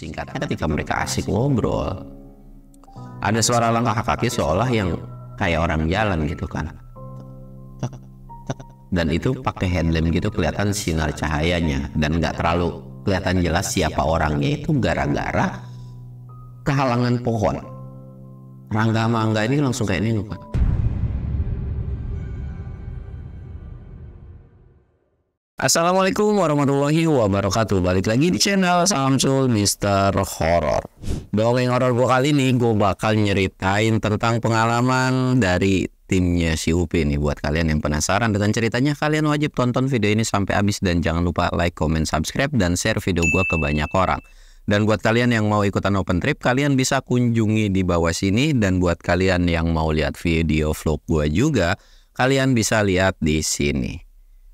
Singkatnya ketika mereka asik ngobrol, ada suara langkah kaki seolah yang kayak orang jalan gitu kan. Dan itu pakai headlamp gitu, kelihatan sinar cahayanya dan nggak terlalu kelihatan jelas siapa orangnya. Itu gara-gara kehalangan pohon. Rangga sama Angga ini langsung kayak nengok kan. Assalamualaikum warahmatullahi wabarakatuh. Balik lagi di channel Samsul Mister Horror. Dongeng horor gua kali ini gue bakal nyeritain tentang pengalaman dari timnya si Upi nih. Buat kalian yang penasaran dengan ceritanya, kalian wajib tonton video ini sampai habis dan jangan lupa like, comment, subscribe dan share video gua ke banyak orang. Dan buat kalian yang mau ikutan open trip, kalian bisa kunjungi di bawah sini. Dan buat kalian yang mau lihat video vlog gua juga, kalian bisa lihat di sini.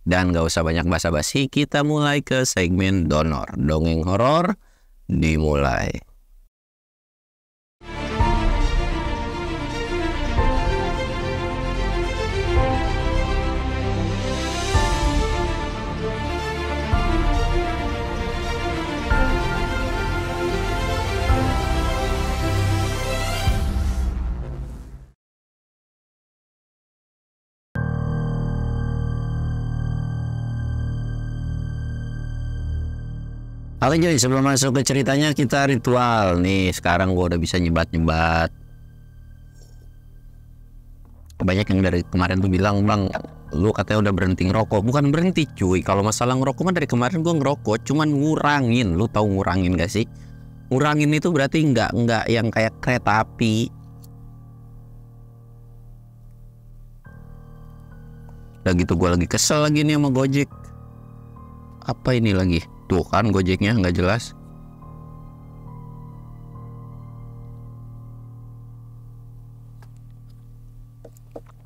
Dan gak usah banyak basa-basi, kita mulai ke segmen donor. Dongeng horor dimulai. Oke jadi sebelum masuk ke ceritanya, kita ritual nih. Sekarang gue udah bisa nyebat-nyebat. Banyak yang dari kemarin tuh bilang, "Bang, lu katanya udah berhenti ngerokok." Bukan berhenti cuy, kalau masalah ngerokok mah dari kemarin gue ngerokok, cuman ngurangin. Lu tahu ngurangin gak sih? Ngurangin itu berarti nggak yang kayak kereta api. Udah gitu gue lagi kesel lagi nih sama Gojek. Apa ini lagi? Tuh kan Gojeknya nggak jelas.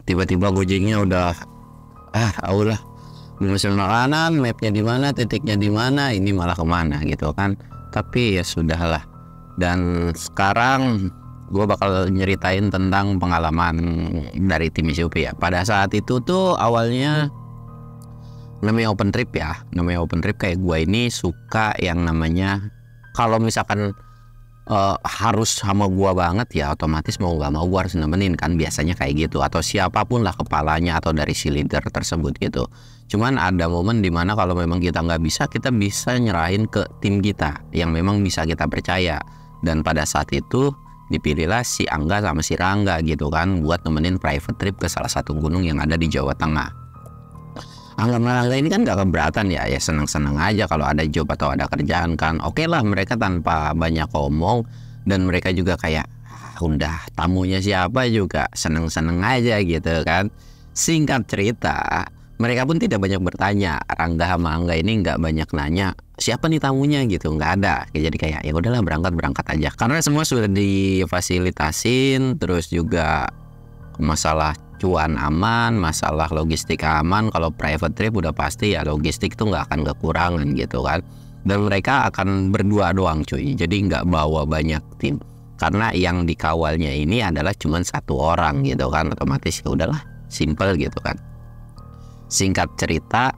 Tiba-tiba Gojeknya udah Allah, memesan makanan, mapnya di mana, titiknya di mana, ini malah kemana gitu kan. Tapi ya sudahlah. Dan sekarang gue bakal nyeritain tentang pengalaman dari tim SUP ya. Pada saat itu tuh awalnya namanya open trip ya. Namanya open trip kayak gue ini suka yang namanya kalau misalkan harus sama gue banget ya otomatis mau gak mau gue harus nemenin kan, biasanya kayak gitu, atau siapapun lah kepalanya atau dari si leader tersebut gitu. Cuman ada momen dimana kalau memang kita nggak bisa, kita bisa nyerahin ke tim kita yang memang bisa kita percaya. Dan pada saat itu dipilihlah si Angga sama si Rangga gitu kan buat nemenin private trip ke salah satu gunung yang ada di Jawa Tengah. Angga ini kan gak keberatan ya seneng-seneng aja kalau ada job atau ada kerjaan kan. Oke lah, mereka tanpa banyak ngomong dan mereka juga kayak udah tamunya siapa juga seneng-seneng aja gitu kan. Singkat cerita, mereka pun tidak banyak bertanya. Rangga sama Angga ini nggak banyak nanya siapa nih tamunya gitu, nggak ada. Jadi kayak ya udahlah berangkat aja karena semua sudah difasilitasin. Terus juga masalah cuan aman, masalah logistik aman. Kalau private trip udah pasti ya logistik tuh nggak akan kekurangan gitu kan. Dan mereka akan berdua doang cuy, jadi nggak bawa banyak tim karena yang dikawalnya ini adalah cuma satu orang gitu kan. Otomatis ya udahlah, simple gitu kan. Singkat cerita,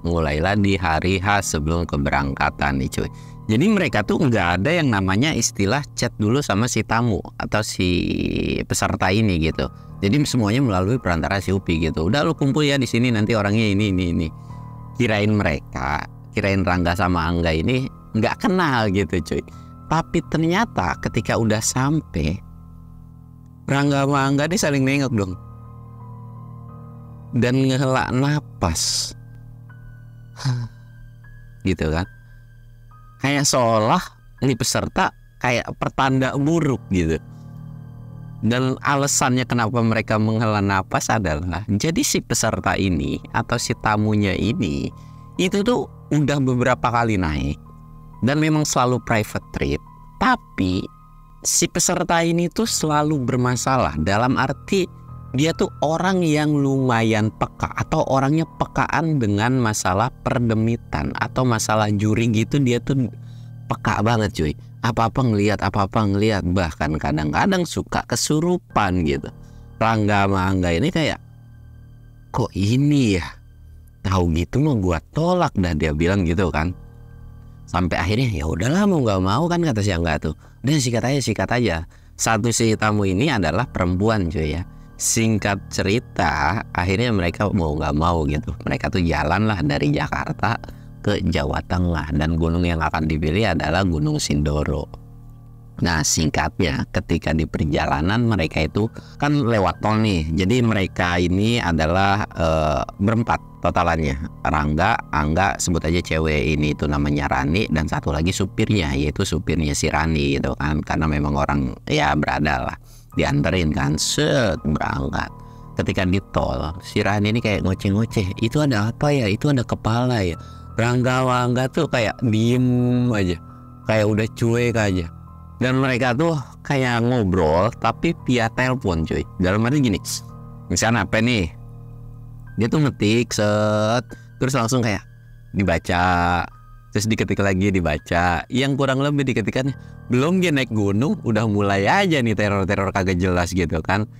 mulailah di hari H sebelum keberangkatan nih cuy. Jadi mereka tuh nggak ada yang namanya istilah chat dulu sama si tamu atau si peserta ini gitu. Jadi semuanya melalui perantara si Upi gitu. Udah lu kumpul ya di sini, nanti orangnya ini. Kirain Rangga sama Angga ini nggak kenal gitu cuy. Tapi ternyata ketika udah sampai, Rangga sama Angga nih saling nengok dong. Dan ngehela napas. Gitu kan. Kayak seolah ini peserta kayak pertanda buruk gitu. Dan alasannya kenapa mereka menghela napas adalah jadi si peserta ini atau si tamunya ini itu tuh udah beberapa kali naik dan memang selalu private trip. Tapi si peserta ini tuh selalu bermasalah, dalam arti dia tuh orang yang lumayan peka atau orangnya pekaan dengan masalah perdemitan atau masalah juri gitu. Dia tuh peka banget cuy. Apa-apa ngelihat, bahkan kadang-kadang suka kesurupan gitu. Rangga sama Angga ini kayak, kok ini ya? Tahu gitu mah gua tolak dah, dia bilang gitu kan. Sampai akhirnya ya udahlah mau nggak mau kan kata si Angga tuh, udah sikat aja. Satu si tamu ini adalah perempuan cuy ya. Singkat cerita akhirnya mereka mau nggak mau gitu, mereka tuh jalan lah dari Jakarta ke Jawa Tengah, dan gunung yang akan dipilih adalah Gunung Sindoro. Nah singkatnya, ketika di perjalanan mereka itu kan lewat tol nih. Jadi mereka ini adalah berempat totalannya. Rangga, Angga, sebut aja cewek ini itu namanya Rani, dan satu lagi supirnya, yaitu supirnya si Rani gitu kan. Karena memang orang ya berada lah, dianterin kan, set berangkat. Ketika di tol, si Rani ini kayak ngoceh-ngoceh, itu ada apa ya, itu ada kepala ya. Rangga tuh kayak diem aja, kayak udah cuek aja. Dan mereka tuh kayak ngobrol tapi via telepon cuy. Dalam arti gini, misalnya apa nih, dia tuh ngetik set, terus langsung kayak dibaca, terus diketik lagi dibaca. Yang kurang lebih diketikkan, belum dia naik gunung udah mulai aja nih teror-teror kagak jelas gitu kan.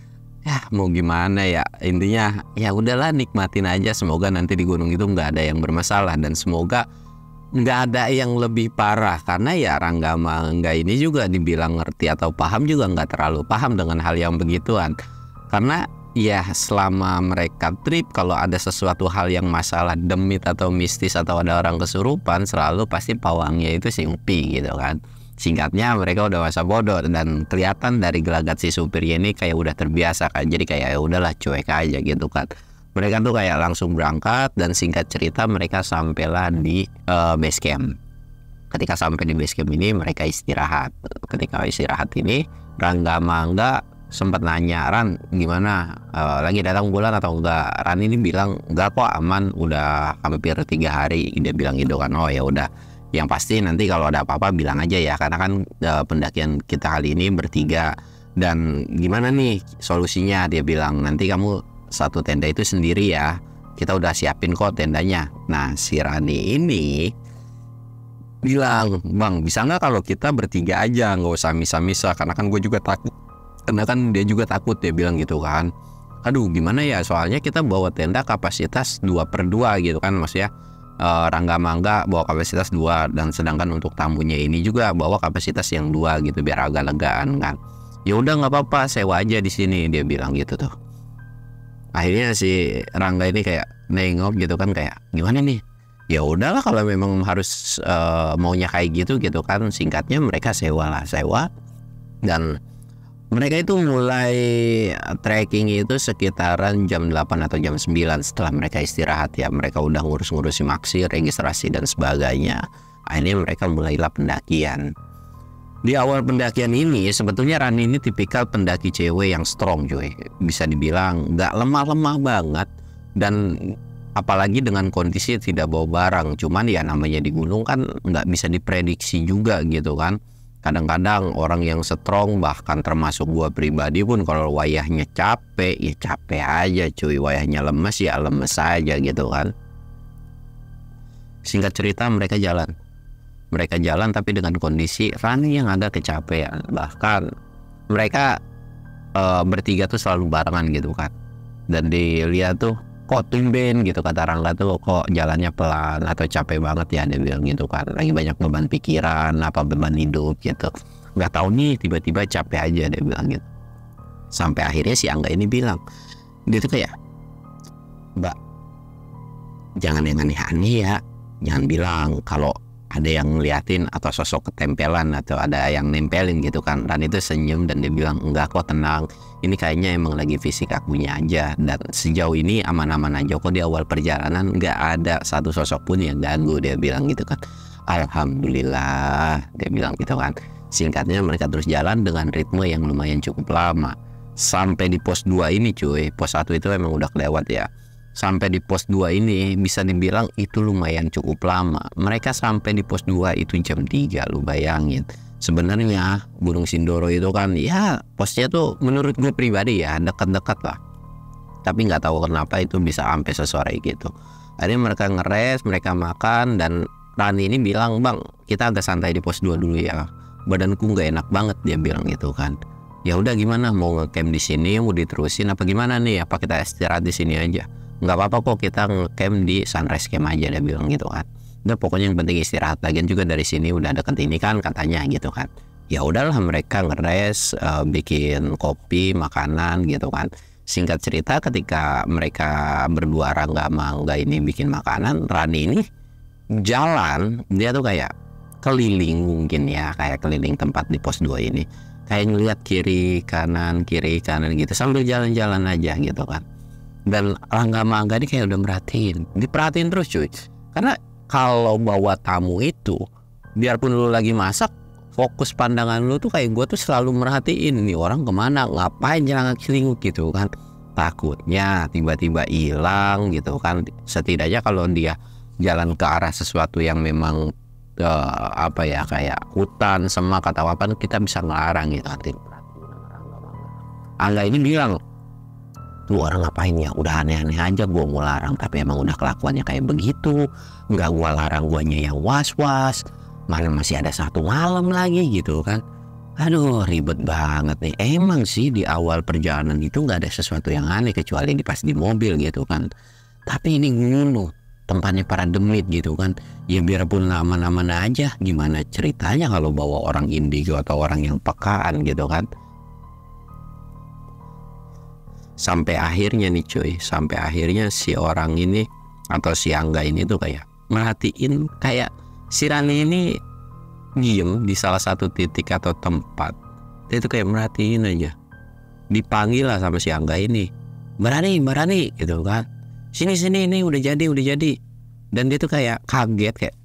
Ya mau gimana ya, intinya ya udahlah nikmatin aja. Semoga nanti di gunung itu nggak ada yang bermasalah, dan semoga nggak ada yang lebih parah. Karena ya Rangga Mangga ini juga dibilang ngerti atau paham juga nggak terlalu paham dengan hal yang begituan. Karena ya selama mereka trip, kalau ada sesuatu hal yang masalah demit atau mistis atau ada orang kesurupan, selalu pasti pawangnya itu si Upi gitu kan. Singkatnya mereka udah masa bodoh, dan kelihatan dari gelagat si supirnya ini kayak udah terbiasa kan. Jadi kayak ya udahlah cuek aja gitu kan. Mereka tuh kayak langsung berangkat, dan singkat cerita mereka sampailah di base camp. Ketika sampai di base camp ini mereka istirahat. Ketika istirahat ini Rangga Mangga sempat nanya, Ran gimana, lagi datang bulan atau enggak? Ran ini bilang enggak kok, aman, udah hampir 3 hari. Dia bilang gitu kan. Oh ya udah, yang pasti nanti kalau ada apa-apa bilang aja ya, karena kan pendakian kita kali ini bertiga. Dan gimana nih solusinya? Dia bilang nanti kamu satu tenda itu sendiri ya, kita udah siapin kok tendanya. Nah si Rani ini bilang, bang bisa nggak kalau kita bertiga aja, nggak usah misah-misah, karena kan gue juga takut, karena kan dia juga takut. Dia bilang gitu kan, aduh gimana ya, soalnya kita bawa tenda kapasitas 2/2 gitu kan, maksudnya Rangga Mangga bawa kapasitas 2, dan sedangkan untuk tamunya ini juga bawa kapasitas yang 2 gitu, biar agak legaan kan. Ya udah nggak apa-apa, sewa aja di sini, dia bilang gitu tuh. Akhirnya si Rangga ini kayak nengok gitu kan, kayak gimana nih, ya udahlah kalau memang harus maunya kayak gitu kan. Singkatnya mereka sewa, dan mereka itu mulai trekking itu sekitaran jam 8 atau jam 9 setelah mereka istirahat ya. Mereka udah ngurus-ngurusin maksi, registrasi dan sebagainya. Akhirnya mereka mulailah pendakian. Di awal pendakian ini sebetulnya Rani ini tipikal pendaki cewek yang strong cuy, bisa dibilang nggak lemah-lemah banget, dan apalagi dengan kondisi tidak bawa barang. Cuman ya namanya di gunung kan nggak bisa diprediksi juga gitu kan. Kadang-kadang orang yang strong, bahkan termasuk gua pribadi pun, kalau wayahnya capek ya capek aja cuy, wayahnya lemes ya lemes aja gitu kan. Singkat cerita mereka jalan tapi dengan kondisi Rani yang ada kecapean. Bahkan mereka bertiga tuh selalu barengan gitu kan, dan dilihat tuh kok tumben gitu, kata Rangga tuh kok jalannya pelan atau capek banget ya, dia bilang gitu kan, lagi banyak beban pikiran apa beban hidup gitu, nggak tahu nih tiba-tiba capek aja, dia bilang gitu. Sampai akhirnya si Angga ini bilang, dia tuh kayak, Mbak jangan yang aneh-aneh ya, jangan bilang kalau ada yang ngeliatin atau sosok ketempelan atau ada yang nempelin gitu kan. Dan itu senyum dan dia bilang, enggak kok, tenang, ini kayaknya emang lagi fisik akunya aja, dan sejauh ini aman-aman aja kok. Di awal perjalanan nggak ada satu sosok pun yang ganggu, dia bilang gitu kan. Alhamdulillah, dia bilang gitu kan. Singkatnya mereka terus jalan dengan ritme yang lumayan cukup lama. Sampai di pos 2 ini cuy, pos 1 itu emang udah kelewat ya. Sampai di pos 2 ini bisa dibilang itu lumayan cukup lama. Mereka sampai di pos 2 itu jam 3, lu bayangin. Sebenarnya Gunung Sindoro itu kan ya posnya tuh menurut gue pribadi ya dekat-dekat lah, tapi nggak tahu kenapa itu bisa sampai sesore gitu. Akhirnya mereka ngeres, mereka makan, dan Rani ini bilang, bang kita agak santai di pos 2 dulu ya, badanku nggak enak banget, dia bilang gitu kan. Ya udah gimana, mau ngecamp di sini, mau diterusin apa gimana nih, apa kita istirahat di sini aja? Nggak apa-apa kok, kita ngecamp di Sunrise Camp aja, dia bilang gitu kan. Udah pokoknya yang penting istirahat, lagian juga dari sini udah deket ini kan katanya gitu kan. Ya udahlah mereka ngeres, bikin kopi, makanan gitu kan. Singkat cerita ketika mereka berdua, Rangga sama Angga ini bikin makanan, Rani ini jalan, dia tuh kayak keliling mungkin ya, kayak keliling tempat di pos 2 ini, kayak ngeliat kiri kanan gitu sambil jalan-jalan aja gitu kan. Dan Rangga sama Angga ini kayak udah diperhatiin terus cuy. Karena kalau bawa tamu itu, biarpun lu lagi masak, fokus pandangan lu tuh kayak gue tuh selalu merhatiin nih orang kemana, ngapain jalan kaki gitu kan. Takutnya tiba-tiba hilang gitu kan. Setidaknya kalau dia jalan ke arah sesuatu yang memang apa ya, kayak hutan, semak atau apa, kita bisa ngelarang gitu. Angga ini bilang, tuh orang ngapain ya, udah aneh-aneh aja gua mau larang, tapi emang udah kelakuannya kayak begitu. Nggak gua larang, guanya yang was-was, mana masih ada 1 malam lagi gitu kan. Aduh ribet banget nih. Emang sih di awal perjalanan itu nggak ada sesuatu yang aneh kecuali pas di mobil gitu kan. Tapi ini gunung, tempatnya para demit gitu kan. Ya biarpun aman-aman aja, gimana ceritanya kalau bawa orang indigo atau orang yang pekaan gitu kan. Sampai akhirnya nih cuy, sampai akhirnya si orang ini atau si Angga ini tuh kayak merhatiin, kayak si Rani ini diem di salah satu titik atau tempat. Dia tuh kayak merhatiin aja. Dipanggil lah sama si Angga ini, Mbak Rani gitu kan. Sini ini udah jadi. Dan dia tuh kayak kaget, kayak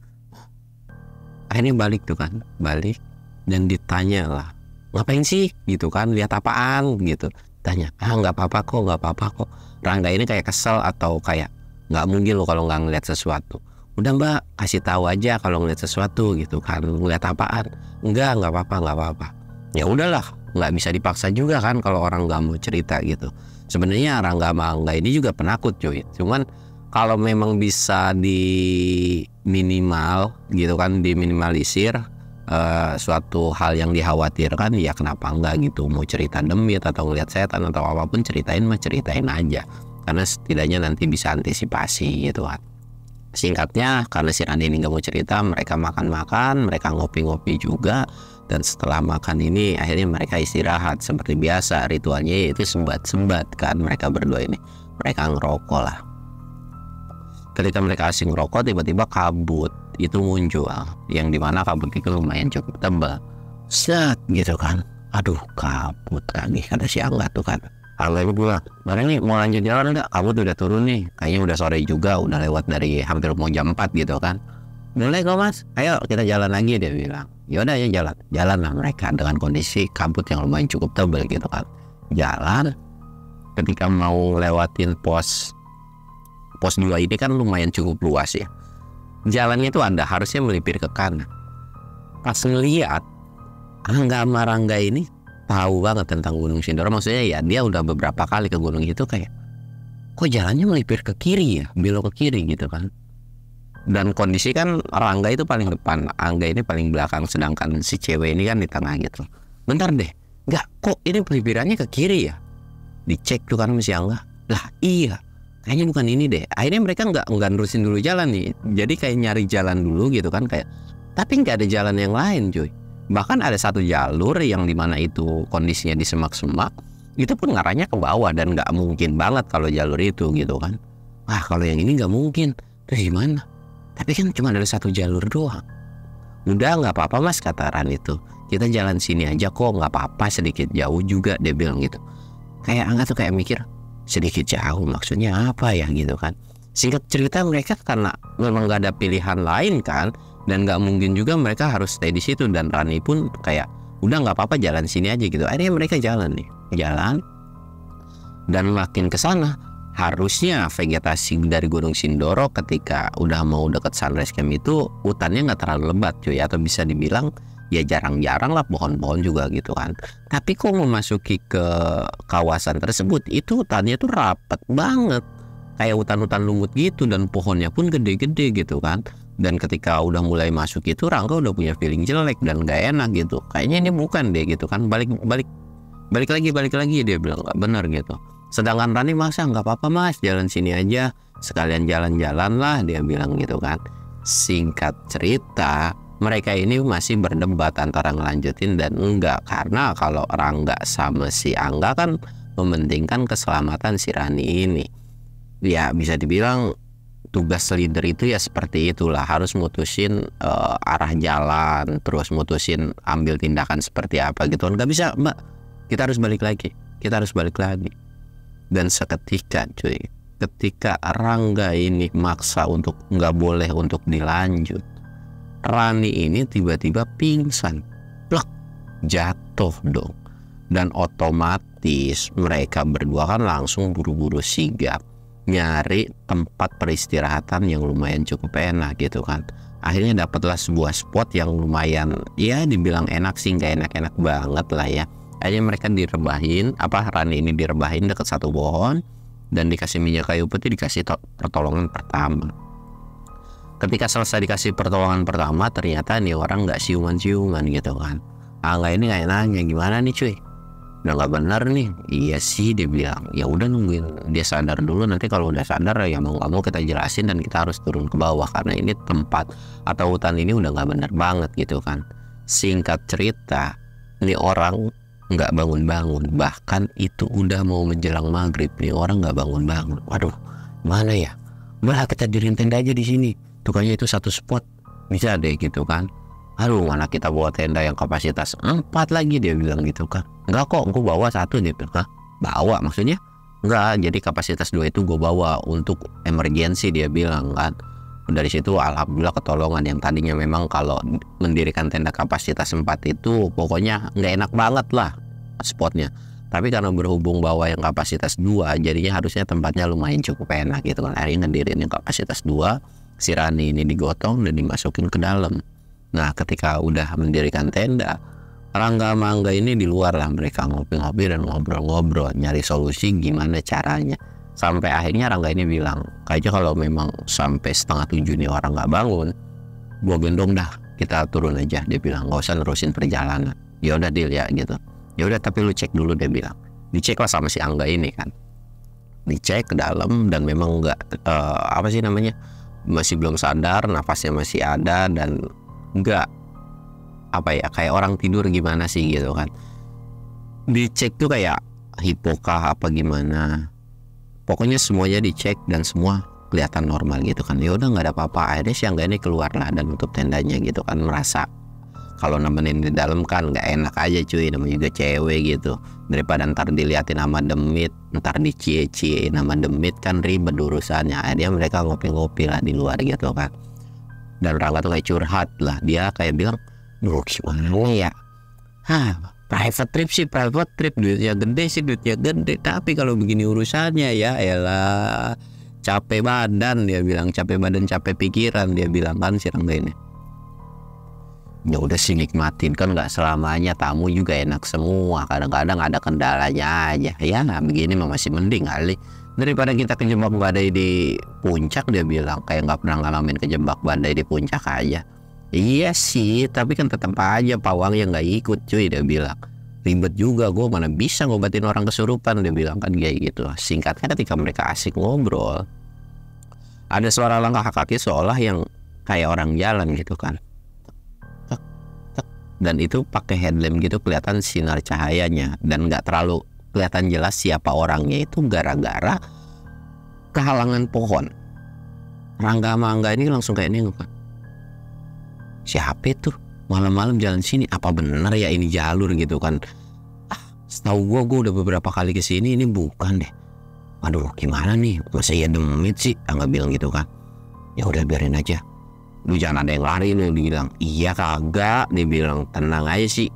akhirnya balik tuh kan, balik dan ditanya lah, ngapain sih gitu kan, lihat apaan gitu. Tanya, nggak apa-apa kok. Rangga ini kayak kesel atau kayak nggak mungkin lo kalau nggak ngeliat sesuatu. Udah Mbak, kasih tahu aja kalau ngeliat sesuatu gitu kan. Ngeliat apaan? Nggak apa-apa. Ya udahlah, nggak bisa dipaksa juga kan kalau orang nggak mau cerita gitu. Sebenarnya Rangga sama Angga ini juga penakut cuy. Cuman kalau memang bisa di minimal gitu kan, diminimalisir suatu hal yang dikhawatirkan, ya kenapa enggak gitu. Mau cerita demit atau ngeliat setan atau apapun, ceritain aja, karena setidaknya nanti bisa antisipasi gitu kan. Singkatnya, karena si Rani ini nggak mau cerita, mereka makan, mereka ngopi-ngopi juga. Dan setelah makan ini akhirnya mereka istirahat seperti biasa. Ritualnya yaitu sembat kan, mereka berdua ini mereka ngerokok lah. Ketika mereka asing ngerokok, tiba-tiba kabut itu muncul, yang dimana kabut itu lumayan cukup tebal. Set gitu kan, aduh kabut lagi, kata si Angga tuh kan. Angga itu bilang, barang nih mau lanjut jalan enggak, kabut udah turun nih, kayaknya udah sore juga, udah lewat dari hampir mau jam 4 gitu kan. Boleh kok mas, ayo kita jalan lagi, dia bilang. Yaudah ya jalan lah mereka dengan kondisi kabut yang lumayan cukup tebal gitu kan. Jalan, ketika mau lewatin pos 2 ini kan lumayan cukup luas ya. Jalannya itu Anda harusnya melipir ke kanan. Pas ngeliat, Angga sama Rangga ini tahu banget tentang Gunung Sindoro. Maksudnya ya dia udah beberapa kali ke gunung itu, kayak kok jalannya melipir ke kiri ya, belok ke kiri gitu kan. Dan kondisi kan Rangga itu paling depan, Angga ini paling belakang, sedangkan si cewek ini kan di tengah gitu. Bentar deh, nggak, kok ini pelipirannya ke kiri ya? Dicek tuh kan sama si Angga. Lah iya, kayaknya bukan ini deh. Akhirnya mereka nggak nerusin dulu jalan nih. Jadi kayak nyari jalan dulu gitu kan, kayak tapi nggak ada jalan yang lain cuy. Bahkan ada satu jalur yang dimana itu kondisinya di semak-semak, itu pun ngarahnya ke bawah dan nggak mungkin banget kalau jalur itu gitu kan. Wah kalau yang ini nggak mungkin, terus gimana? Tapi kan cuma ada satu jalur doang. Udah nggak apa-apa mas, kata Ran itu, kita jalan sini aja kok, nggak apa-apa, sedikit jauh juga, dia bilang gitu. Kayak Angga tuh kayak mikir, sedikit jauh maksudnya apa ya gitu kan. Singkat cerita mereka karena memang nggak ada pilihan lain kan, dan nggak mungkin juga mereka harus stay di situ. Dan Rani pun kayak udah nggak apa-apa jalan sini aja gitu. Akhirnya mereka jalan dan makin ke sana. Harusnya vegetasi dari Gunung Sindoro ketika udah mau deket Sunrise Camp itu hutannya nggak terlalu lebat cuy, atau bisa dibilang ya jarang-jarang lah pohon-pohon juga gitu kan. Tapi kok memasuki ke kawasan tersebut itu hutannya tuh rapat banget, kayak hutan-hutan lumut gitu, dan pohonnya pun gede-gede gitu kan. Dan ketika udah mulai masuk itu, Rangga udah punya feeling jelek dan gak enak gitu. Kayaknya ini bukan deh gitu kan. Balik lagi dia bilang nggak benar gitu. Sedangkan Rani masa nggak apa-apa mas, jalan sini aja, sekalian jalan-jalan lah, dia bilang gitu kan. Singkat cerita, mereka ini masih berdebat antara ngelanjutin dan enggak, karena kalau Rangga sama si Angga kan mementingkan keselamatan si Rani ini. Ya bisa dibilang tugas leader itu ya seperti itulah, harus mutusin arah jalan, terus mutusin ambil tindakan seperti apa gitu. Nggak bisa, Mbak, kita harus balik lagi, kita harus balik lagi. Dan seketika cuy, ketika Rangga ini maksa untuk nggak boleh untuk dilanjut, Rani ini tiba-tiba pingsan, plak, jatuh dong. Dan otomatis mereka berdua kan langsung buru-buru sigap nyari tempat peristirahatan yang lumayan cukup enak gitu kan. Akhirnya dapatlah sebuah spot yang lumayan, ya dibilang enak sih, nggak enak-enak banget lah ya. Akhirnya mereka direbahin, Rani ini direbahin dekat satu pohon dan dikasih minyak kayu putih, dikasih pertolongan pertama. Ketika selesai dikasih pertolongan pertama, ternyata nih orang nggak siuman-siuman gitu kan. Angga ini kayak nanya, gimana nih cuy, udah nggak benar nih? Iya sih, dia bilang. Ya udah nungguin dia sadar dulu, nanti kalau udah sadar ya mau nggak mau kita jelasin dan kita harus turun ke bawah karena ini tempat atau hutan ini udah nggak benar banget gitu kan. Singkat cerita, ini orang nggak bangun-bangun, bahkan itu udah mau menjelang maghrib, nih orang nggak bangun-bangun. Waduh, mana ya? Malah kita diriin tenda aja di sini. Tukangnya itu satu spot, bisa deh gitu kan. Aduh, mana kita bawa tenda yang kapasitas 4 lagi, dia bilang gitu kan. Enggak kok, gue bawa 1 nih. Hah? Bawa maksudnya? Enggak, jadi kapasitas 2 itu gue bawa untuk emergensi, dia bilang kan. Dari situ alhamdulillah ketolongan. Yang tadinya memang kalau mendirikan tenda kapasitas 4 itu pokoknya nggak enak banget lah spotnya. Tapi karena berhubung bawa yang kapasitas 2, jadinya harusnya tempatnya lumayan cukup enak gitu kan. Akhirnya ngedirin yang kapasitas 2, si Rani ini digotong dan dimasukin ke dalam. Nah ketika udah mendirikan tenda, Rangga sama Angga ini di luar lah, mereka ngopi-ngopi dan ngobrol-ngobrol nyari solusi gimana caranya. Sampai akhirnya Rangga ini bilang, kayaknya kalau memang sampai 6:30 nih orang nggak bangun, gua gendong dah, kita turun aja. Dia bilang nggak usah nerusin perjalanan. Ya udah deal ya gitu. Ya udah, tapi lu cek dulu, dia bilang. Dicek lah sama si Angga ini kan. Dicek ke dalam dan memang nggak masih belum sadar, nafasnya masih ada dan nggak kayak orang tidur gimana sih gitu kan. Dicek tuh kayak hipokah apa gimana, pokoknya semuanya dicek dan semua kelihatan normal gitu kan. Ya udah nggak ada apa-apa. Akhirnya si Angga ini keluar lah dan nutup tendanya gitu kan, merasa kalau nemenin di dalam kan nggak enak aja cuy, namanya juga cewek gitu. Daripada ntar diliatin sama demit, ntar dicie-cie nama demit kan ribet urusannya. Akhirnya mereka ngopi-ngopi lah di luar gitu kan. Dan Rangga tuh kayak curhat lah, dia kayak bilang, duh gimana ya, private trip sih private trip, duitnya gede, tapi kalau begini urusannya ya elah, capek badan, dia bilang, capek badan capek pikiran, dia bilang kan si Rangga ini. Ya udah sih nikmatin, kan nggak selamanya tamu juga enak semua, kadang-kadang ada kendalanya aja ya. Nah begini mah masih mending kali daripada kita kejebak badai di puncak, dia bilang, kayak nggak pernah ngalamin kejebak badai di puncak aja. Iya sih, tapi kan tetap aja pawangnya nggak ikut cuy, dia bilang. Ribet juga, gue mana bisa ngobatin orang kesurupan, dia bilang kan kayak gitu. Singkatnya ketika mereka asik ngobrol, ada suara langkah kaki seolah yang kayak orang jalan gitu kan. Dan itu pakai headlamp gitu, kelihatan sinar cahayanya dan nggak terlalu kelihatan jelas siapa orangnya. Itu gara-gara kehalangan pohon. Rangga sama Angga ini langsung kayak nengok kan, siapa itu malam-malam jalan sini, apa benar ya ini jalur gitu kan. Setahu gue udah beberapa kali kesini, ini bukan deh. Aduh gimana nih, masa iya demit sih, Angga bilang gitu kan. Ya udah biarin aja, lu jangan ada yang lari nih, dia bilang. Iya kagak, dia bilang, tenang aja sih,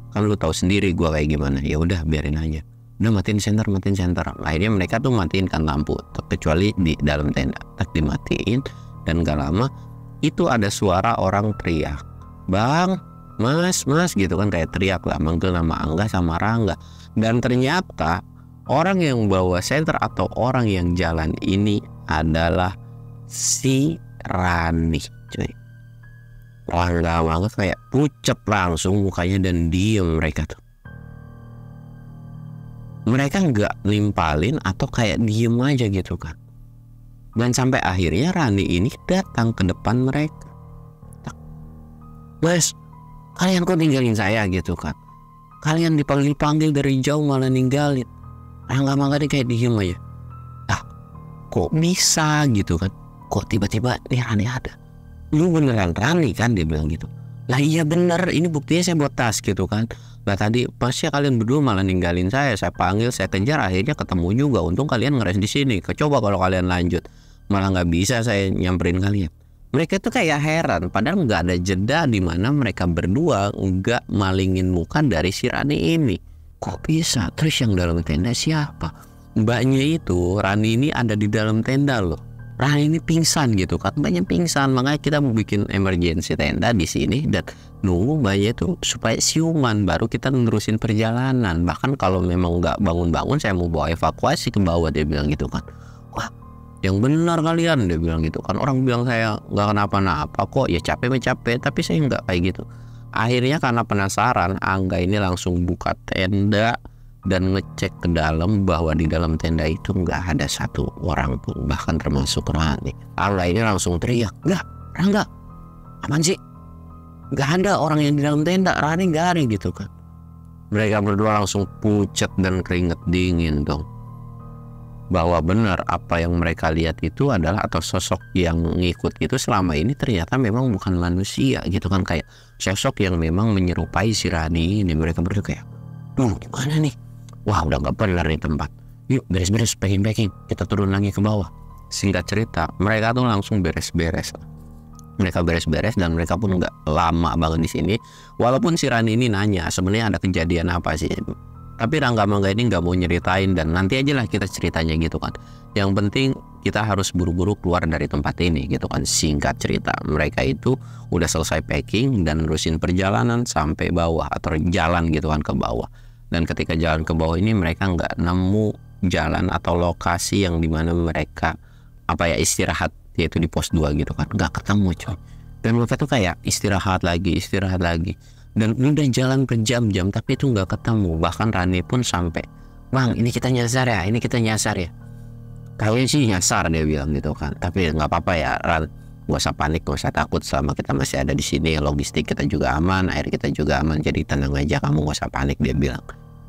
kan lu tahu sendiri gua kayak gimana. Ya udah biarin aja, udah matiin senter. Akhirnya mereka tuh matiin kan lampu, kecuali di dalam tenda, tak dimatiin. Dan gak lama itu ada suara orang teriak, bang, mas gitu kan, kayak teriak lah, manggil nama Angga sama Rangga. Dan ternyata orang yang bawa senter atau orang yang jalan ini adalah si Rani cuy. Rangga banget kayak pucet langsung mukanya dan diem mereka tuh. Mereka nggak nimpalin atau kayak diem aja gitu kan. Dan sampai akhirnya Rani ini datang ke depan mereka. Mas, kalian kok ninggalin saya gitu kan? Kalian dipanggil dari jauh malah ninggalin. Mangga kayak diem aja. Kok bisa gitu kan? Kok tiba-tiba nih Rani ada? Lu beneran Rani kan, dia bilang gitu. Lah iya bener, ini buktinya saya buat tas gitu kan. Lah tadi pasti kalian berdua malah ninggalin saya panggil, saya kejar, akhirnya ketemu juga. Untung kalian ngeres di sini. Coba kalau kalian lanjut, malah nggak bisa saya nyamperin kalian. Mereka tuh kayak heran, padahal nggak ada jeda di mana mereka berdua nggak malingin muka dari si Rani ini. Kok bisa? Terus yang dalam tenda siapa? Mbaknya itu, Rani ini ada di dalam tenda loh. Rani ini pingsan gitu kan, mbaknya pingsan, makanya kita mau bikin emergency tenda di sini dan nunggu mbaknya itu supaya siuman, baru kita nerusin perjalanan. Bahkan kalau memang nggak bangun-bangun, saya mau bawa evakuasi ke bawah, dia bilang gitu kan. Wah, yang benar kalian, dia bilang gitu kan. Orang bilang saya nggak kenapa-napa kok, ya capek, tapi saya nggak kayak gitu. Akhirnya karena penasaran, Angga ini langsung buka tenda dan ngecek ke dalam, bahwa di dalam tenda itu nggak ada satu orang pun, bahkan termasuk Rani. Angga ini langsung teriak, "Nggak, Rangga, aman sih? Nggak ada orang yang di dalam tenda, Rani nggak ada," gitu kan. Mereka berdua langsung pucat dan keringet dingin dong, bahwa benar apa yang mereka lihat itu adalah, atau sosok yang ngikut itu selama ini ternyata memang bukan manusia gitu kan, kayak sosok yang memang menyerupai si Rani ini. Mereka berdua kayak, gimana nih? Wah, udah gak benar nih tempat. Yuk beres-beres, packing, kita turun lagi ke bawah. Singkat cerita, mereka tuh langsung beres-beres. Mereka beres-beres dan mereka pun nggak lama banget di sini. Walaupun si Rani ini nanya sebenarnya ada kejadian apa sih, tapi Rangga Mangga ini nggak mau nyeritain, dan nanti aja lah kita ceritanya gitu kan. Yang penting kita harus buru-buru keluar dari tempat ini gitu kan. Singkat cerita, mereka itu udah selesai packing dan nerusin perjalanan sampai bawah atau jalan gitu kan ke bawah. Dan ketika jalan ke bawah ini mereka nggak nemu jalan atau lokasi yang dimana mereka istirahat, yaitu di pos 2 gitu kan. Nggak ketemu coy. Dan mereka tuh kayak istirahat lagi dan udah jalan berjam-jam tapi itu nggak ketemu. Bahkan Rani pun sampai, "Bang, ini kita nyasar ya. Kalian sih nyasar," dia bilang gitu kan. "Tapi nggak apa-apa ya Ran, gak usah panik, gak usah takut, selama kita masih ada di sini, logistik kita juga aman, air kita juga aman, jadi tenang aja, kamu gak usah panik," dia bilang.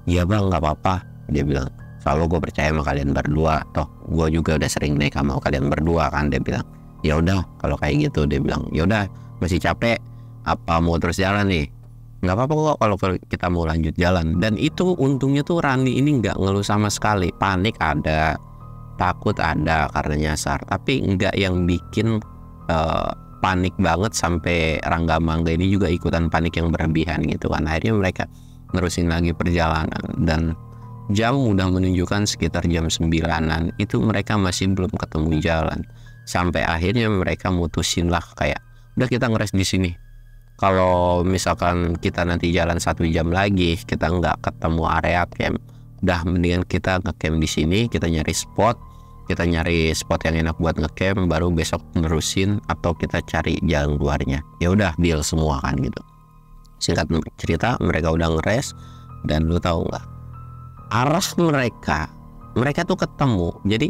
"Iya bang, nggak apa-apa," dia bilang. "Selalu gue percaya sama kalian berdua, toh gue juga udah sering naik sama kalian berdua kan," dia bilang. "Ya udah kalau kayak gitu," dia bilang. "Ya udah, masih capek apa mau terus jalan nih?" "Nggak apa-apa kok kalau kita mau lanjut jalan." Dan itu untungnya tuh Rani ini nggak ngeluh sama sekali. Panik ada, takut ada karena nyasar, tapi nggak yang bikin panik banget sampai Rangga Mangga ini juga ikutan panik yang berlebihan gitu kan. Akhirnya mereka nerusin lagi perjalanan dan jam udah menunjukkan sekitar jam 9-an, itu mereka masih belum ketemu jalan. Sampai akhirnya mereka mutusin lah kayak, udah kita ngeres di sini. Kalau misalkan kita nanti jalan 1 jam lagi kita nggak ketemu area camp, udah mendingan kita ngecamp di sini, kita nyari spot yang enak buat ngecamp, baru besok nerusin atau kita cari jalan keluarnya. Ya udah deal semua kan gitu. Singkat cerita, mereka udah ngeres dan lu tahu nggak, arah mereka tuh ketemu. Jadi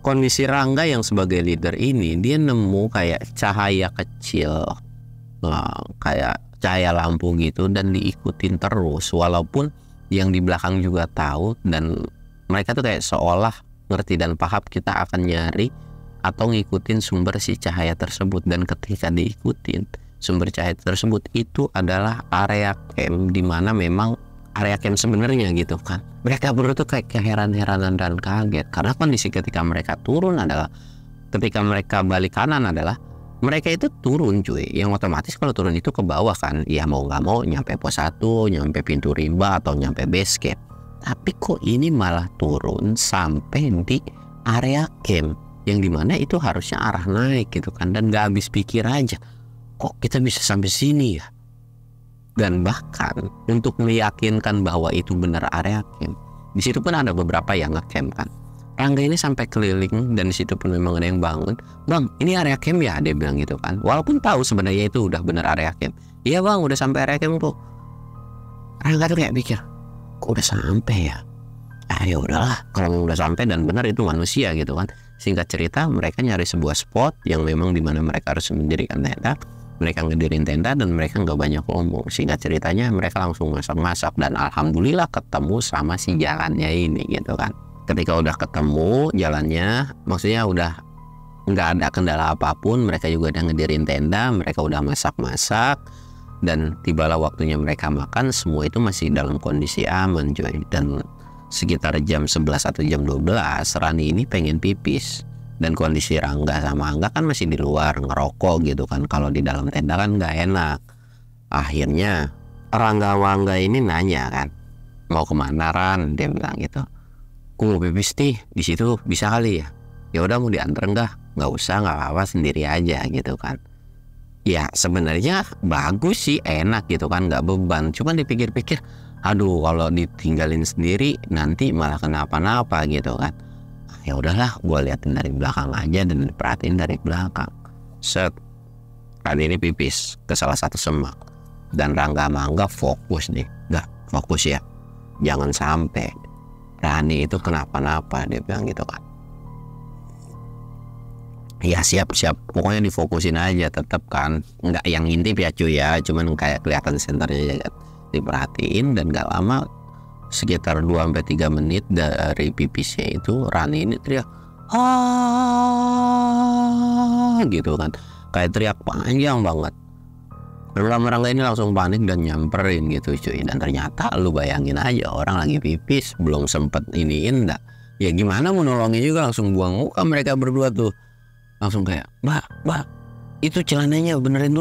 kondisi Rangga yang sebagai leader ini, dia nemu kayak cahaya kecil, kayak cahaya lampu gitu, dan diikutin terus walaupun yang di belakang juga tahu, dan mereka tuh kayak seolah ngerti dan paham kita akan nyari atau ngikutin sumber si cahaya tersebut. Dan ketika diikutin sumber cahaya tersebut, itu adalah area camp, di mana memang area camp sebenarnya gitu kan. Mereka berdua tuh kayak keheran-heranan dan kaget, karena kondisi ketika mereka turun adalah, ketika mereka balik kanan adalah mereka itu turun cuy, yang otomatis kalau turun itu ke bawah kan, ya mau nggak mau nyampe pos 1, nyampe pintu rimba atau nyampe base camp. Tapi kok ini malah turun sampai di area camp, yang dimana itu harusnya arah naik gitu kan. Dan nggak habis pikir aja, kok kita bisa sampai sini ya. Dan bahkan untuk meyakinkan bahwa itu benar area camp, di situ pun ada beberapa yang ngecamp kan. Rangga ini sampai keliling dan di situ pun memang ada yang bangun. "Bang, ini area camp ya?" dia bilang gitu kan. Walaupun tahu sebenarnya itu udah benar area camp. "Iya bang, udah sampai area camp tuh." Rangga tuh kayak pikir, kok udah sampai ya? Ya udahlah, kalau udah sampai dan benar itu manusia gitu kan. Singkat cerita, mereka nyari sebuah spot yang memang dimana mereka harus mendirikan tenda. Mereka ngedirin tenda dan mereka nggak banyak ngomong. Singkat ceritanya mereka langsung masak-masak dan alhamdulillah ketemu sama si jalannya ini gitu kan. Ketika udah ketemu jalannya, maksudnya udah nggak ada kendala apapun, mereka juga udah ngedirin tenda, mereka udah masak-masak, dan tibalah waktunya mereka makan. Semua itu masih dalam kondisi aman coy. Dan sekitar jam 11 atau jam 12 Rani ini pengen pipis, dan kondisi Rangga sama Angga kan masih di luar ngerokok gitu kan. Kalau di dalam tenda kan nggak enak. Akhirnya Rangga sama Angga ini nanya kan, mau kemana Ran? Dia bilang gitu, aku mau pipis nih, di situ bisa kali ya? Ya udah, mau diantar nggak usah, nggak apa-apa, sendiri aja gitu kan. Ya sebenarnya bagus sih, enak gitu kan, nggak beban. Cuman dipikir-pikir, aduh kalau ditinggalin sendiri nanti malah kenapa-napa gitu kan. Ya udahlah, gue liatin dari belakang aja dan perhatiin dari belakang. Set, kali ini pipis ke salah satu semak, dan Rangga Mangga fokus nih, nggak fokus ya, jangan sampai Rani itu kenapa-napa, dia bilang gitu kan. Ya siap, pokoknya difokusin aja tetap kan, nggak yang intip ya cuy ya, cuman kayak kelihatan senternya ya, diperhatiin. Dan gak lama, sekitar 2-3 menit dari pipisnya itu, Rani ini teriak gitu kan, kayak teriak panjang banget. Rangga ini langsung panik dan nyamperin gitu cuy. Dan ternyata lu bayangin aja, orang lagi pipis belum sempet iniin dah, ya gimana mau nolongin juga, langsung buang muka mereka berdua tuh. Langsung kayak, mbak itu celananya benerin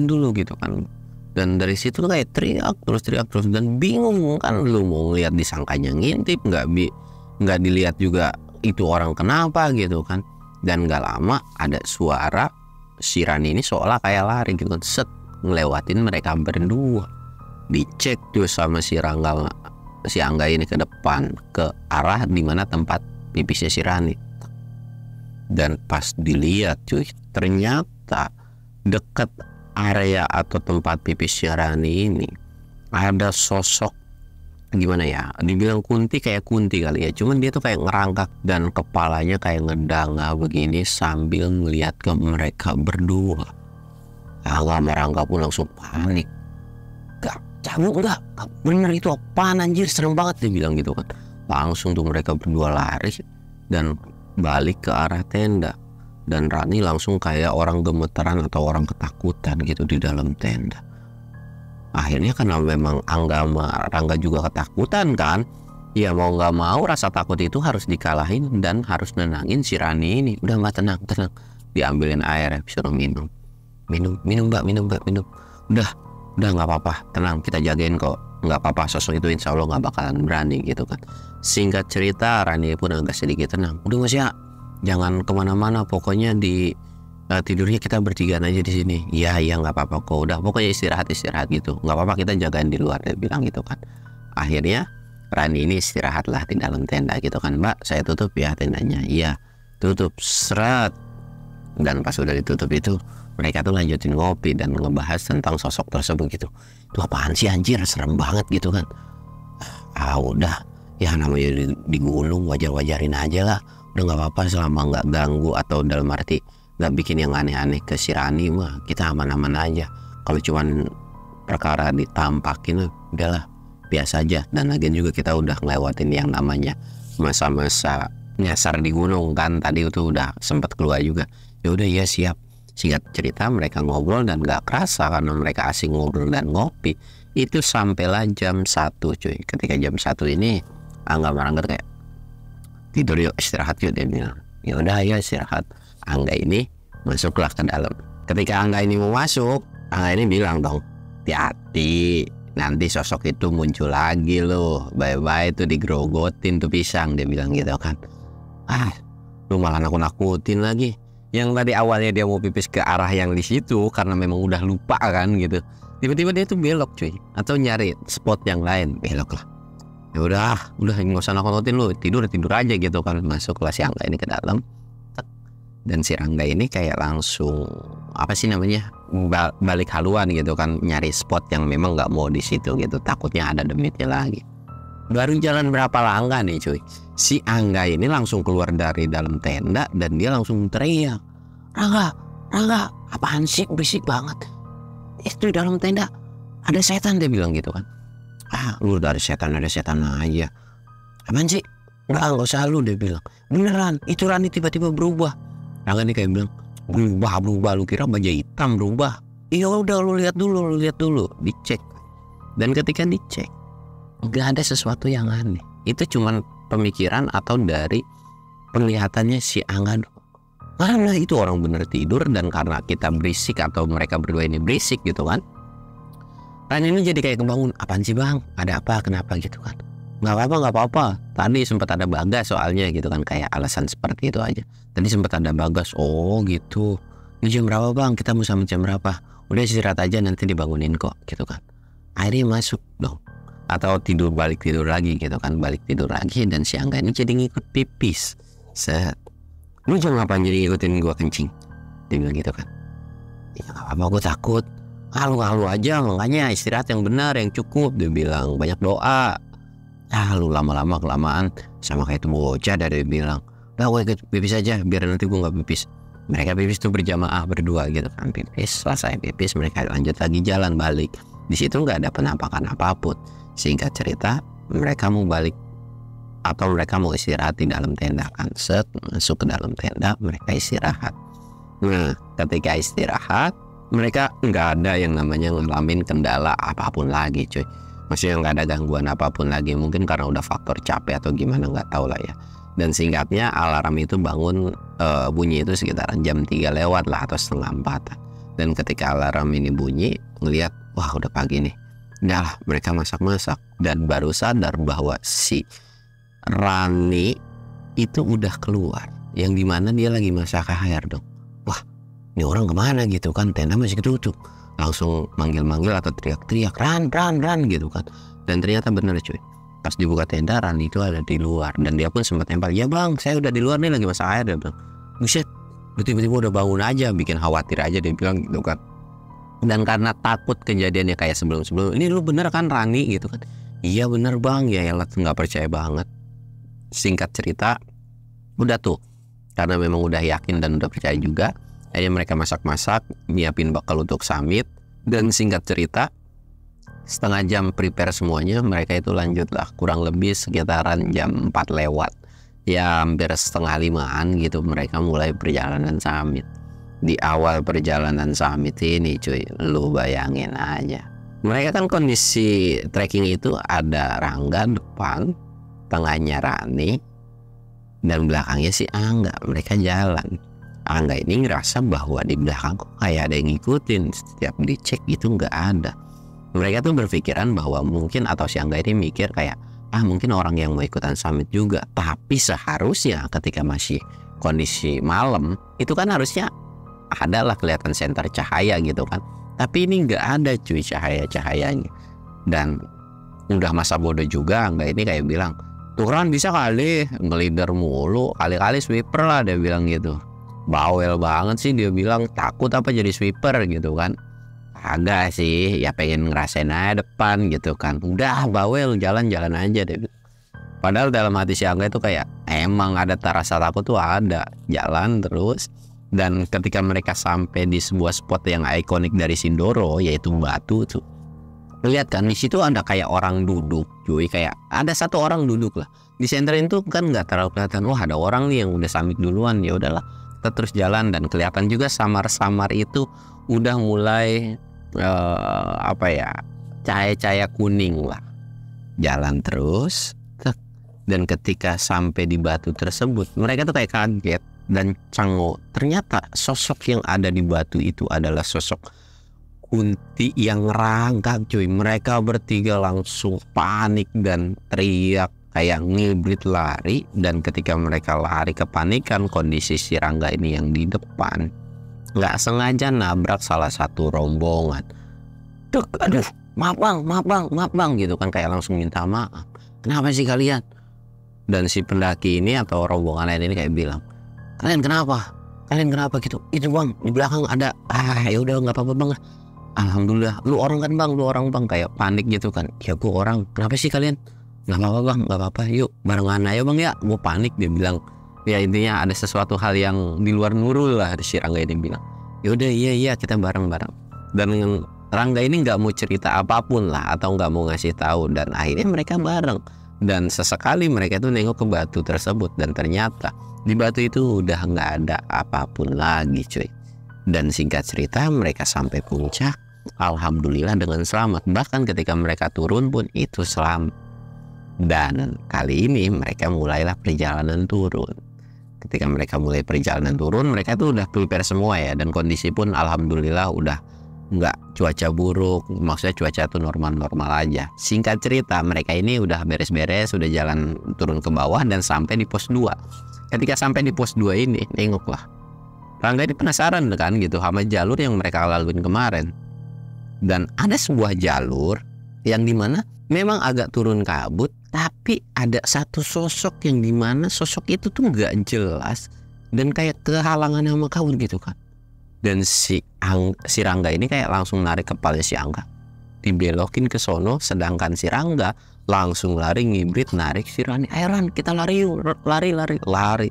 dulu gitu kan. Dan dari situ kayak teriak terus dan bingung kan, lu mau ngeliat disangkanya ngintip, nggak dilihat juga itu orang kenapa gitu kan. Dan gak lama ada suara si Rani ini seolah kayak lari gitu kan, set, ngelewatin mereka berdua. Dicek tuh sama si Angga ini ke depan, ke arah dimana tempat pipisnya si Rani. Dan pas dilihat cuy, ternyata dekat area atau tempat pipis Rani ini ada sosok, gimana ya, dibilang kayak kunti kali ya, cuman dia tuh kayak ngerangkak dan kepalanya kayak ngedanga begini sambil ngeliat ke mereka berdua. Angga merangkak pun langsung panik, gak cabut enggak, bener itu apaan anjir, serem banget, dia bilang gitu kan. Langsung tuh mereka berdua lari dan balik ke arah tenda. Dan Rani langsung kayak orang gemeteran atau orang ketakutan gitu di dalam tenda. Akhirnya karena memang Angga sama Rangga juga ketakutan kan, ya mau nggak mau rasa takut itu harus dikalahin dan harus nenangin si Rani ini. Udah mbak, tenang, diambilin air, disuruh minum mbak, minum. Udah nggak apa-apa, tenang, kita jagain kok, nggak apa-apa, sosok itu insya Allah nggak bakalan berani gitu kan. Singkat cerita, Rani pun agak sedikit tenang. Udah mas ya, jangan kemana-mana, pokoknya di tidurnya kita bertigaan aja di sini. Iya nggak apa-apa kok, udah pokoknya istirahat gitu, nggak apa-apa, kita jagain di luar, dia bilang gitu kan. Akhirnya Rani ini istirahatlah di dalam tenda gitu kan. Mbak, saya tutup ya tendanya. Iya, tutup, seret. Dan pas udah ditutup itu, mereka tuh lanjutin ngopi dan ngebahas tentang sosok tersebut gitu. Itu apaan sih anjir, serem banget gitu kan. Udah, ya namanya di gunung, wajar-wajarin aja lah. Udah nggak apa-apa selama nggak ganggu atau dalam arti nggak bikin yang aneh-aneh ke si Rani mah, kita aman-aman aja. Kalau cuman perkara ditampakin, udahlah biasa aja. Dan lagian juga kita udah ngelewatin yang namanya masa-masa nyasar di gunung kan, tadi itu udah sempat keluar juga. Ya udah ya siap. Singkat cerita, mereka ngobrol dan gak kerasa karena mereka asik ngobrol dan ngopi. Itu sampailah jam 1 cuy. Ketika jam 1 ini Angga merangkak kayak, tidur yuk, istirahat yuk, dia bilang. Ya udah ya istirahat. Angga ini masuklah ke dalam. Ketika Angga ini mau masuk, Angga ini bilang dong, hati-hati, nanti sosok itu muncul lagi loh. Bye-bye tuh digerogotin tuh pisang, dia bilang gitu kan. Lu malah nakut-nakutin lagi. Yang tadi awalnya dia mau pipis ke arah yang di situ karena memang udah lupa kan gitu. Tiba-tiba dia tuh belok cuy, atau nyari spot yang lain, belok lah. Ya udah nggak usah nakut-nakutin lu, tidur aja gitu kan. Masuklah si Angga ini ke dalam. Dan si Rangga ini kayak langsung apa sih namanya, balik haluan gitu kan, nyari spot yang memang nggak mau di situ gitu, takutnya ada demitnya lagi. Baru jalan berapa langkah nih cuy, si Angga ini langsung keluar dari dalam tenda dan dia langsung teriak, Rangga, apaan sih berisik banget, itu dalam tenda ada setan, dia bilang gitu kan. Lu dari setan aja, apaan sih, nggak usah lu, dia bilang. Beneran itu Rani tiba-tiba berubah. Rangga nih kayak bilang, berubah, lu kira baju hitam berubah? Iya udah, lu lihat dulu, dicek. Dan ketika dicek nggak ada sesuatu yang aneh. Itu cuman pemikiran atau dari penglihatannya si Angga. Karena itu orang bener tidur, dan karena kita berisik atau mereka berdua ini berisik gitu kan, Rani ini jadi kayak kebangun. Apaan sih bang, ada apa, kenapa gitu kan. Nggak apa-apa, tadi sempat ada Bagas soalnya gitu kan, kayak alasan seperti itu aja. Tadi sempat ada Bagas. Oh gitu, ini jam berapa bang, kita mau sampai jam berapa? Udah istirahat aja, nanti dibangunin kok gitu kan. Akhirnya masuk dong, atau balik tidur lagi gitu kan, dan si Angga ini jadi ngikut pipis. Lu jangan ngapain jadi ngikutin gua kencing, dia bilang gitu kan. Ya nggak apa-apa, gua takut. Lu aja, makanya istirahat yang benar, yang cukup, dia bilang. Banyak doa. Lu lama-lama kelamaan sama kayak itu bocah, dia bilang. Udah gue ikut pipis aja, biar nanti gue nggak pipis. Mereka pipis tuh berjamaah berdua gitu kan, pipis, selesai pipis mereka lanjut lagi jalan balik. Di situ nggak ada penampakan apapun. Singkat cerita, mereka mau balik atau mereka mau istirahat di dalam tenda kan. Masuk ke dalam tenda, mereka istirahat. Nah, ketika istirahat, mereka nggak ada yang namanya ngalamin kendala apapun lagi cuy. Maksudnya nggak ada gangguan apapun lagi. Mungkin karena udah faktor capek atau gimana, nggak tahu lah ya. Dan singkatnya alarm itu bangun bunyi itu sekitar jam 3 lewat lah atau setengah 4. Dan ketika alarm ini bunyi, ngelihat wah udah pagi nih. Udah lah, mereka masak-masak dan baru sadar bahwa si Rani itu udah keluar, yang dimana dia lagi masak air dong. Wah, ini orang kemana gitu kan, tenda masih ketutup. Langsung manggil-manggil atau teriak-teriak, Ran gitu kan. Dan ternyata bener cuy, pas dibuka tenda, Rani itu ada di luar. Dan dia pun sempat nempel, ya bang saya udah di luar nih lagi masak air, dia bilang. Buset, tiba-tiba udah bangun aja, bikin khawatir aja, dia bilang gitu kan. Dan karena takut kejadiannya kayak sebelum-sebelum, ini lu bener kan Rani gitu kan. Iya bener bang, ya elah nggak percaya banget. Singkat cerita, udah tuh, karena memang udah yakin dan udah percaya juga, akhirnya mereka masak-masak, nyiapin bakal untuk summit. Dan singkat cerita, setengah jam prepare semuanya, mereka itu lanjutlah kurang lebih sekitaran jam 4 lewat. Ya hampir setengah 5-an gitu, mereka mulai perjalanan summit. Di awal perjalanan summit ini cuy, lu bayangin aja. Mereka kan kondisi trekking itu ada Rangga depan, tengahnya Rani, dan belakangnya si Angga. Mereka jalan. Angga ini ngerasa bahwa di belakang kok kayak ada yang ngikutin. Setiap dicek itu nggak ada. Mereka tuh berpikiran bahwa mungkin, atau si Angga ini mikir kayak mungkin orang yang mau ikutan summit juga. Tapi seharusnya ketika masih kondisi malam itu kan harusnya adalah kelihatan senter cahaya gitu kan. Tapi ini nggak ada cuy cahayanya. Dan udah masa bodoh juga Angga ini kayak bilang, tuh kan bisa kali ngelider mulu, kali-kali sweeper lah, dia bilang gitu. Bawel banget sih, dia bilang. Takut apa jadi sweeper gitu kan. Agak sih, ya pengen ngerasain aja depan gitu kan. Udah bawel, jalan-jalan aja deh. Padahal dalam hati si Angga itu kayak emang ada rasa takut tuh ada. Jalan terus. Dan ketika mereka sampai di sebuah spot yang ikonik dari Sindoro, yaitu batu tuh, lihat kan di situ ada kayak orang duduk cuy, kayak ada satu orang duduk lah di senterin tuh kan, nggak terlalu kelihatan. Wah ada orang nih yang udah summit duluan. Ya udahlah, kita terus jalan. Dan kelihatan juga samar-samar itu udah mulai cahaya-cahaya kuning lah. Jalan terus, dan ketika sampai di batu tersebut, mereka tuh kayak kaget dan canggung. Ternyata sosok yang ada di batu itu adalah sosok Kunti yang ngerangkak cuy. Mereka bertiga langsung panik dan teriak kayak ngibrit lari. Dan ketika mereka lari kepanikan, kondisi si Rangga ini yang di depan nggak sengaja nabrak salah satu rombongan. Aduh, maaf bang gitu kan, kayak langsung minta maaf. Kenapa sih kalian? Dan si pendaki ini atau rombongan lain ini kayak bilang, kalian kenapa gitu? Itu bang, di belakang ada. Ya udah nggak apa-apa bang. Alhamdulillah. Lu orang kan bang, kayak panik gitu kan. Ya gua orang. Kenapa sih kalian? nggak apa-apa bang, nggak apa-apa, yuk barengan aja bang ya, gue panik. Dia bilang ya intinya ada sesuatu hal yang di luar Nurul lah, si Rangga ini bilang. Yaudah iya kita bareng-bareng. Dan Rangga ini nggak mau cerita apapun lah, atau nggak mau ngasih tahu, dan akhirnya mereka bareng. Dan sesekali mereka tuh nengok ke batu tersebut, dan ternyata di batu itu udah nggak ada apapun lagi cuy. Dan singkat cerita mereka sampai puncak, alhamdulillah dengan selamat. Bahkan ketika mereka turun pun itu selamat. Dan kali ini mereka mulailah perjalanan turun. Ketika mereka mulai perjalanan turun, mereka tuh udah prepare semua ya, dan kondisi pun alhamdulillah udah nggak cuaca buruk, maksudnya cuaca tuh normal-normal aja. Singkat cerita mereka ini udah beres-beres, udah jalan turun ke bawah dan sampai di pos 2. Ketika sampai di pos 2 ini, nengoklah Rangga ini penasaran kan gitu sama jalur yang mereka laluin kemarin. Dan ada sebuah jalur yang dimana memang agak turun kabut, tapi ada satu sosok yang dimana sosok itu tuh nggak jelas dan kayak kehalangan sama kabut gitu kan. Dan si Rangga ini kayak langsung narik kepala si Angga, dibelokin ke sono, sedangkan si Rangga langsung lari ngibrit narik si Rani. Ayo Ran, kita lari yuk, lari.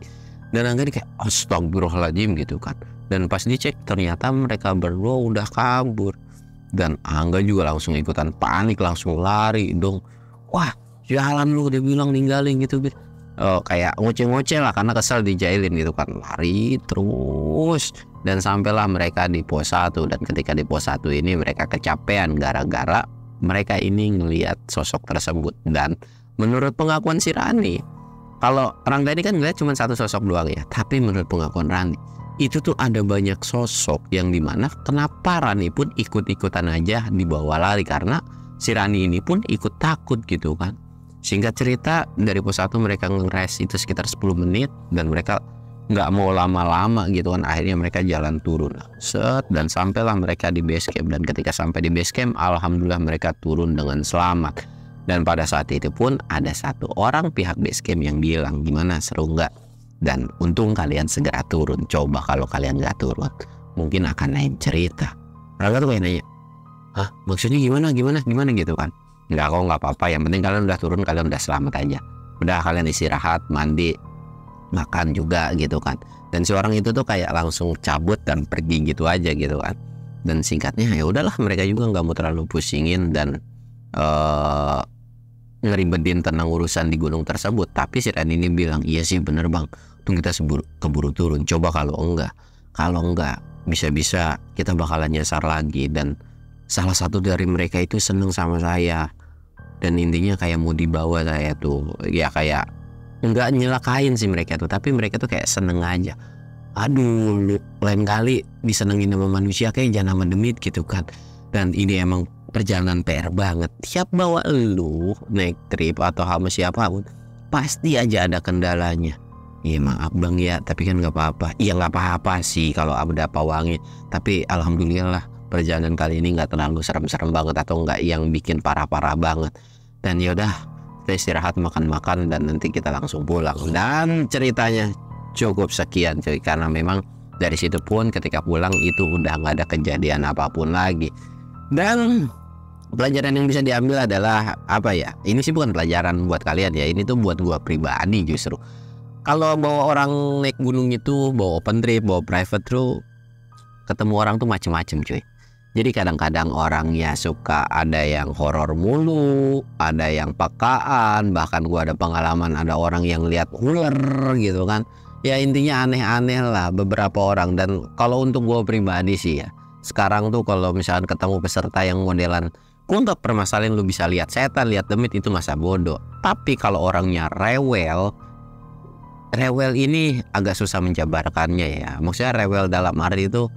Dan Angga ini kayak astagfirullahaladzim gitu kan. Dan pas dicek ternyata mereka berdua udah kabur. Dan Angga juga langsung ikutan panik, langsung lari dong. Wah jalan lu, dia bilang ninggalin gitu. Kayak ngoceh-ngoceh lah karena kesel dijailin gitu kan. Lari terus dan sampailah mereka di pos 1. Dan ketika di pos 1 ini mereka kecapean gara-gara mereka ini ngelihat sosok tersebut. Dan menurut pengakuan si Rani, kalau Rangga ini kan ngeliat cuma satu sosok doang ya, tapi menurut pengakuan Rani itu tuh ada banyak sosok yang dimana kenapa Rani pun ikut-ikutan aja dibawa lari, karena si Rani ini pun ikut takut gitu kan. Singkat cerita dari pos 1 mereka ngeres itu sekitar 10 menit dan mereka nggak mau lama-lama gitu kan. Akhirnya mereka jalan turun dan sampailah mereka di base camp. Dan ketika sampai di base camp alhamdulillah mereka turun dengan selamat. Dan pada saat itu pun ada satu orang pihak base camp yang bilang, gimana, seru nggak? Dan untung kalian segera turun. Coba kalau kalian nggak turun mungkin akan lain cerita. Rangga tuh kayak nanya, hah maksudnya gimana gitu kan. Enggak kok, nggak apa-apa, yang penting kalian udah turun, kalian udah selamat aja. Udah kalian istirahat, mandi, makan juga gitu kan. Dan si orang itu tuh kayak langsung cabut dan pergi gitu aja gitu kan. Dan singkatnya ya udahlah, mereka juga nggak mau terlalu pusingin dan ngeribetin tentang urusan di gunung tersebut. Tapi si Rani ini bilang, iya sih bener bang, tunggu kita keburu turun. Coba kalau enggak bisa-bisa kita bakalan nyasar lagi. Dan salah satu dari mereka itu seneng sama saya, dan intinya kayak mau dibawa saya tuh. Ya kayak enggak nyelakain sih mereka tuh, tapi mereka tuh kayak seneng aja. Aduh lu lain kali disenengin sama manusia kayak jangan sama demit gitu kan. Dan ini emang perjalanan PR banget. Siap bawa lu naik trip atau sama siapapun pasti aja ada kendalanya. Iya maaf bang ya, tapi kan nggak apa-apa. Iya nggak apa-apa sih kalau ada pawangnya. Tapi alhamdulillah perjalanan kali ini nggak terlalu serem-serem banget atau nggak yang bikin parah-parah banget. Dan yaudah kita istirahat, makan-makan, dan nanti kita langsung pulang. Dan ceritanya cukup sekian cuy, karena memang dari situ pun ketika pulang itu udah nggak ada kejadian apapun lagi. Dan pelajaran yang bisa diambil adalah apa ya? Ini sih bukan pelajaran buat kalian ya, ini tuh buat gua pribadi justru. Kalau bawa orang naik gunung itu, bawa open trip, bawa private tuh, ketemu orang tuh macem-macem cuy. Jadi kadang-kadang orangnya suka ada yang horor mulu, ada yang pekaan, bahkan gua ada pengalaman ada orang yang lihat ular gitu kan. Ya intinya aneh-aneh lah beberapa orang. Dan kalau untuk gua pribadi sih ya, sekarang tuh kalau misalkan ketemu peserta yang modelan, gua nggak permasalahin lu bisa lihat setan, lihat demit, itu masa bodoh. Tapi kalau orangnya rewel ini agak susah menjabarkannya ya. Maksudnya rewel dalam arti itu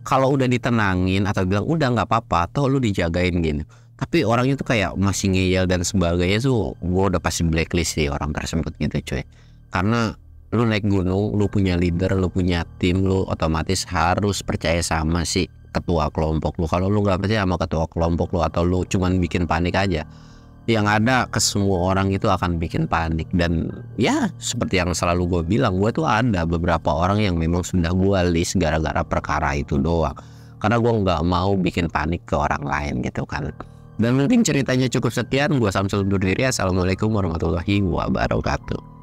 kalau udah ditenangin atau bilang udah nggak apa-apa, toh lu dijagain gini, tapi orangnya tuh kayak masih ngeyel dan sebagainya tuh, gua udah pasti blacklist sih orang tersebut gitu cuy. Karena lu naik gunung, lu punya leader, lu punya tim, lu otomatis harus percaya sama si ketua kelompok lu. Kalau lu nggak percaya sama ketua kelompok lu atau lu cuman bikin panik aja, yang ada ke semua orang itu akan bikin panik. Dan ya seperti yang selalu gue bilang, gue tuh ada beberapa orang yang memang sudah gue list gara-gara perkara itu doang, karena gue nggak mau bikin panik ke orang lain gitu kan. Dan mungkin ceritanya cukup sekian. Gua Samsul undur diri. Assalamualaikum warahmatullahi wabarakatuh.